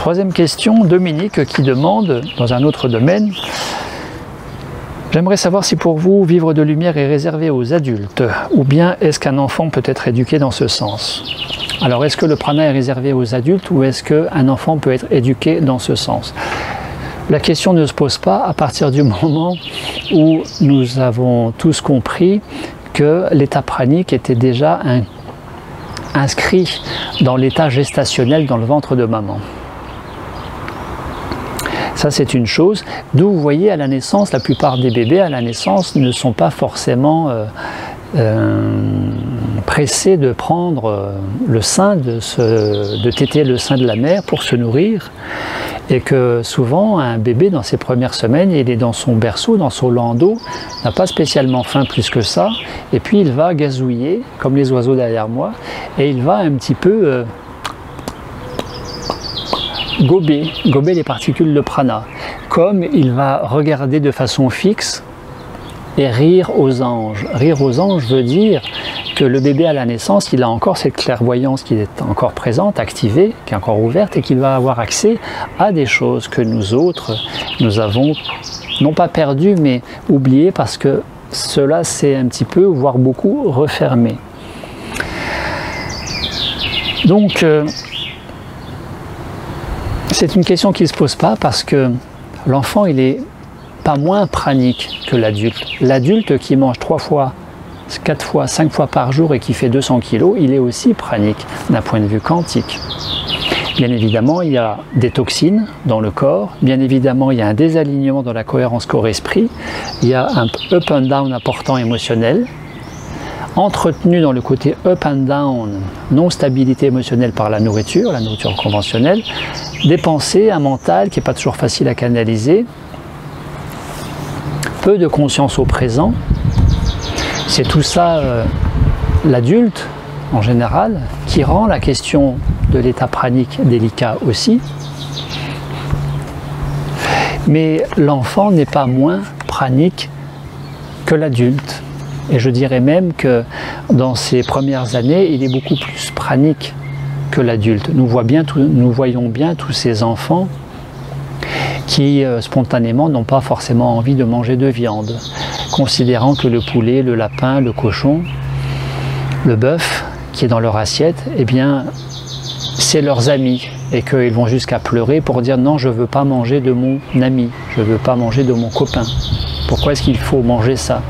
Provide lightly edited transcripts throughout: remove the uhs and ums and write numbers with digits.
Troisième question, Dominique qui demande, dans un autre domaine, j'aimerais savoir si pour vous, vivre de lumière est réservé aux adultes, ou bien est-ce qu'un enfant peut être éduqué dans ce sens? Alors, est-ce que le prana est réservé aux adultes, ou est-ce qu'un enfant peut être éduqué dans ce sens? La question ne se pose pas à partir du moment où nous avons tous compris que l'état pranique était déjà inscrit dans l'état gestationnel dans le ventre de maman. Ça, c'est une chose. D'où vous voyez à la naissance, la plupart des bébés à la naissance ne sont pas forcément pressés de prendre le sein, de téter le sein de la mère pour se nourrir. Et que souvent, un bébé, dans ses premières semaines, il est dans son berceau, dans son landau, n'a pas spécialement faim plus que ça, et puis il va gazouiller, comme les oiseaux derrière moi, et il va un petit peu gober les particules de prana, comme il va regarder de façon fixe et rire aux anges. Rire aux anges veut dire que le bébé à la naissance, il a encore cette clairvoyance qui est encore présente, activée, qui est encore ouverte, et qu'il va avoir accès à des choses que nous autres, nous avons non pas perdues, mais oubliées, parce que cela s'est un petit peu, voire beaucoup, refermé. Donc, c'est une question qui ne se pose pas, parce que l'enfant, il n'est pas moins pranique que l'adulte. L'adulte qui mange 3 fois, 4 fois, 5 fois par jour et qui fait 200 kg, il est aussi pranique d'un point de vue quantique. Bien évidemment, il y a des toxines dans le corps, bien évidemment, il y a un désalignement dans la cohérence corps-esprit, il y a un up and down important émotionnel, entretenu dans le côté up and down, non-stabilité émotionnelle par la nourriture conventionnelle, des pensées, un mental qui n'est pas toujours facile à canaliser, peu de conscience au présent. C'est tout ça, l'adulte, en général, qui rend la question de l'état pranique délicat aussi. Mais l'enfant n'est pas moins pranique que l'adulte. Et je dirais même que dans ses premières années, il est beaucoup plus pranique que l'adulte. Nous voyons bien tous ces enfants qui spontanément n'ont pas forcément envie de manger de viande, considérant que le poulet, le lapin, le cochon, le bœuf qui est dans leur assiette, eh bien, c'est leurs amis, et qu'ils vont jusqu'à pleurer pour dire non, je ne veux pas manger de mon ami, je ne veux pas manger de mon copain. Pourquoi est-ce qu'il faut manger ça?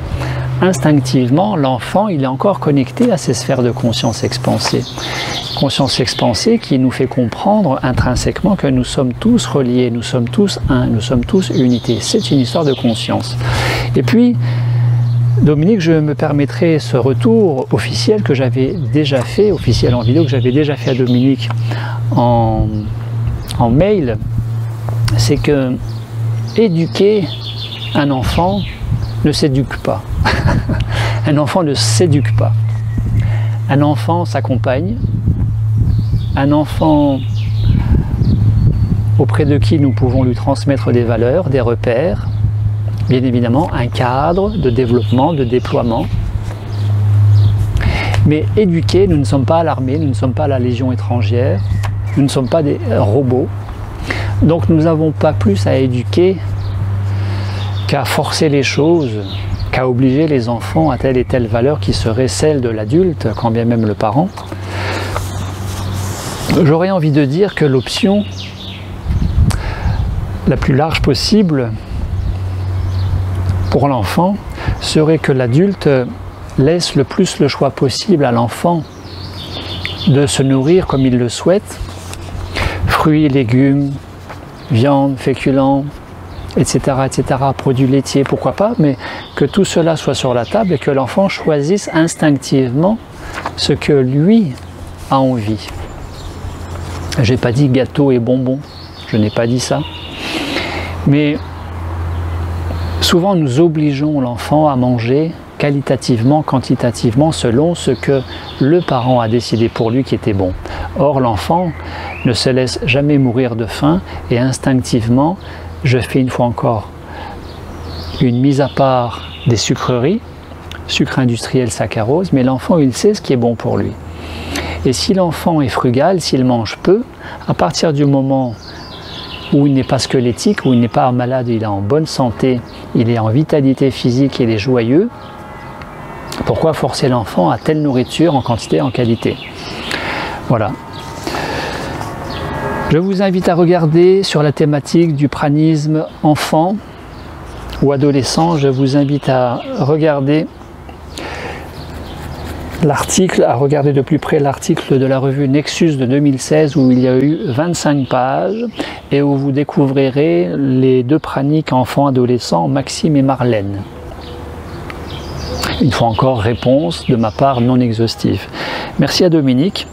Instinctivement, l'enfant, il est encore connecté à ces sphères de conscience expansée. Conscience expansée qui nous fait comprendre intrinsèquement que nous sommes tous reliés, nous sommes tous un, nous sommes tous unité. C'est une histoire de conscience. Et puis, Dominique, je me permettrai ce retour officiel que j'avais déjà fait, officiel en vidéo, que j'avais déjà fait à Dominique en mail, c'est que éduquer un enfant ne s'éduque pas. Un enfant ne s'éduque pas. Un enfant s'accompagne. Un enfant auprès de qui nous pouvons lui transmettre des valeurs, des repères, bien évidemment un cadre de développement, de déploiement. Mais éduquer, nous ne sommes pas à l'armée, nous ne sommes pas à la Légion étrangère, nous ne sommes pas des robots. Donc nous n'avons pas plus à éduquer qu'à forcer les choses, qu'à obliger les enfants à telle et telle valeur qui serait celle de l'adulte, quand bien même le parent. J'aurais envie de dire que l'option la plus large possible pour l'enfant serait que l'adulte laisse le plus le choix possible à l'enfant de se nourrir comme il le souhaite, fruits, légumes, viande, féculents, etc., produits laitiers, pourquoi pas, mais que tout cela soit sur la table et que l'enfant choisisse instinctivement ce que lui a envie. Je n'ai pas dit gâteau et bonbons, je n'ai pas dit ça. Mais souvent nous obligeons l'enfant à manger qualitativement, quantitativement, selon ce que le parent a décidé pour lui qui était bon. Or l'enfant ne se laisse jamais mourir de faim et instinctivement, je fais une fois encore une mise à part des sucreries, sucre industriel, saccharose, mais l'enfant il sait ce qui est bon pour lui. Et si l'enfant est frugal, s'il mange peu, à partir du moment où il n'est pas squelettique, où il n'est pas malade, il est en bonne santé, il est en vitalité physique, il est joyeux, pourquoi forcer l'enfant à telle nourriture en quantité et en qualité? Voilà. Je vous invite à regarder sur la thématique du pranisme enfant ou adolescent, je vous invite à regarder l'article, à regarder de plus près l'article de la revue Nexus de 2016 où il y a eu 25 pages et où vous découvrirez les deux praniques enfants-adolescents, Maxime et Marlène. Une fois encore, réponse de ma part non exhaustive. Merci à Dominique.